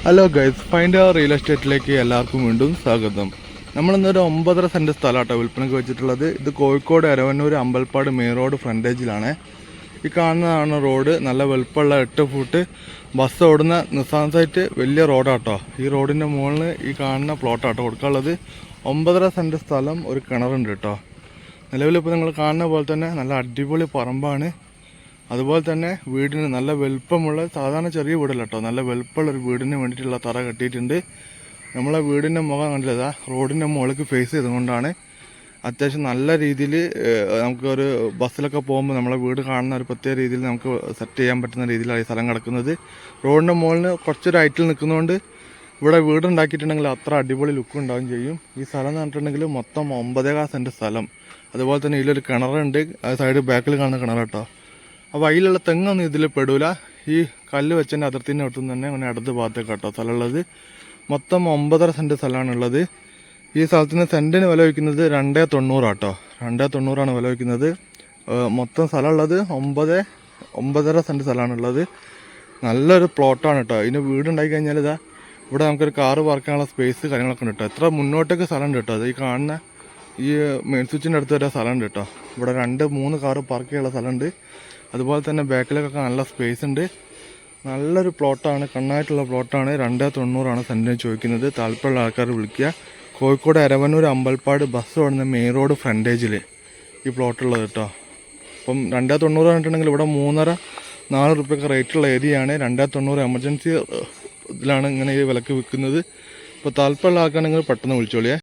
Hello guys, find അവർ real എസ്റ്റേറ്റിലേക്ക് എല്ലാവർക്കും വീണ്ടും സ്വാഗതം. നമ്മളിന്നൊരു 9.5 സെൻറ്റ് സ്ഥലമാട്ടോ വിൽപ്പനയ്ക്ക് വെച്ചിട്ടുള്ളത്. ഇത് കോഴിക്കോട് എരവന്നൂർ അമ്പൽപ്പാട് മെയിൻ റോഡ് ഫ്രണ്ടേജിലാണ്. ഈ കാണുന്നതാണ് റോഡ്. നല്ല വലുപ്പമുള്ള 8 ഫുട്ട് ബസ് ഓടുന്ന നിസാൻ സൈറ്റ് വലിയ റോഡാട്ടോ. ഈ റോഡിൻ്റെ മുകളിൽ ഈ കാണുന്ന പ്ലോട്ടാട്ടോ കൊടുക്കാനുള്ളത്. 9.5 സെൻറ്റ് സ്ഥലം, ഒരു കിണറുണ്ട് കേട്ടോ. നിലവിലിപ്പോൾ നിങ്ങൾ കാണുന്ന പോലെ തന്നെ നല്ല അടിപൊളി പറമ്പാണ്. അതുപോലെ തന്നെ വീടിന് നല്ല വലുപ്പമുള്ള, സാധാരണ ചെറിയ വീടല്ല കേട്ടോ, നല്ല വലുപ്പമുള്ളൊരു വീടിന് വേണ്ടിയിട്ടുള്ള തറ കെട്ടിയിട്ടുണ്ട്. നമ്മളെ വീടിൻ്റെ മുഖം കണ്ടില്ല, റോഡിൻ്റെ മുകളിലേക്ക് ഫേസ് ചെയ്തുകൊണ്ടാണ്. അത്യാവശ്യം നല്ല രീതിയിൽ നമുക്കൊരു ബസ്സിലൊക്കെ പോകുമ്പോൾ നമ്മളെ വീട് കാണുന്ന ഒരു പ്രത്യേക രീതിയിൽ നമുക്ക് സെറ്റ് ചെയ്യാൻ പറ്റുന്ന രീതിയിലാണ് ഈ സ്ഥലം കിടക്കുന്നത്. റോഡിൻ്റെ മുകളിൽ കുറച്ചൊരു ഹൈറ്റിൽ നിൽക്കുന്നതുകൊണ്ട് ഇവിടെ വീടുണ്ടാക്കിയിട്ടുണ്ടെങ്കിൽ അത്ര അടിപൊളി ലുക്ക് ഉണ്ടാവുകയും ചെയ്യും. ഈ സ്ഥലം എന്ന് പറഞ്ഞിട്ടുണ്ടെങ്കിൽ മൊത്തം 9.5 സെൻറ്റ് സ്ഥലം. അതുപോലെ തന്നെ ഇതിലൊരു കിണറുണ്ട്, അത് സൈഡ് ബാക്കിൽ കാണുന്ന കിണർ കേട്ടോ. അപ്പോൾ അതിലുള്ള തെങ്ങൊന്നും ഇതിൽ പെടൂല. ഈ കല്ല് വെച്ചതിൻ്റെ അതിർത്തിൻ്റെ അടുത്തുനിന്ന് തന്നെ അങ്ങനെ അടുത്ത ഭാഗത്തേക്ക് കേട്ടോ സ്ഥലമുള്ളത്. മൊത്തം 9.5 സെൻറ്റ് സ്ഥലമാണുള്ളത്. ഈ സ്ഥലത്തിന് സെൻറ്റിന് വില വയ്ക്കുന്നത് 2.90 കേട്ടോ. 2.90 വില വയ്ക്കുന്നത്. മൊത്തം സ്ഥലമുള്ളത് 9.5 സെൻറ്റ് സ്ഥലമാണുള്ളത്. നല്ലൊരു പ്ലോട്ടാണ് കേട്ടോ. ഇതിന് വീടുണ്ടാക്കി കഴിഞ്ഞാൽ ഇതാ ഇവിടെ നമുക്കൊരു കാറ് പാർക്ക് ചെയ്യാനുള്ള സ്പേസ് കാര്യങ്ങളൊക്കെ ഉണ്ട് കേട്ടോ. എത്ര മുന്നോട്ടേക്ക് സ്ഥലമുണ്ട് കേട്ടോ. അത് ഈ കാണുന്ന ഈ മെയിൻ സ്വിച്ചിൻ്റെ അടുത്ത് വരെ സ്ഥലമുണ്ട് കേട്ടോ. ഇവിടെ 2-3 കാറ് പാർക്ക് ചെയ്യാനുള്ള സ്ഥലമുണ്ട്. അതുപോലെ തന്നെ ബാക്കിലേക്കൊക്കെ നല്ല സ്പേസ് ഉണ്ട്. നല്ലൊരു പ്ലോട്ടാണ്, കണ്ണായിട്ടുള്ള പ്ലോട്ടാണ്. 2.90 സെൻറ്റിന് ചോദിക്കുന്നത്. താല്പര്യമുള്ള ആൾക്കാർ വിളിക്കുക. കോഴിക്കോട് എരവന്നൂർ അമ്പൽപ്പാട് ബസ് ഓടുന്ന മെയിൻ റോഡ് ഫ്രണ്ടേജിൽ ഈ പ്ലോട്ടുള്ളത് കേട്ടോ. അപ്പം 2.90 പറഞ്ഞിട്ടുണ്ടെങ്കിൽ ഇവിടെ 3.5-4 റുപ്യൊക്കെ റേറ്റുള്ള ഏരിയയാണ്. 2.90 എമർജൻസി ഇതിലാണ് ഇങ്ങനെ ഈ വിലക്ക് വിൽക്കുന്നത്. അപ്പോൾ താല്പര്യമുള്ള ആൾക്കാണെങ്കിൽ പെട്ടെന്ന് വിളിച്ചോളിയേ.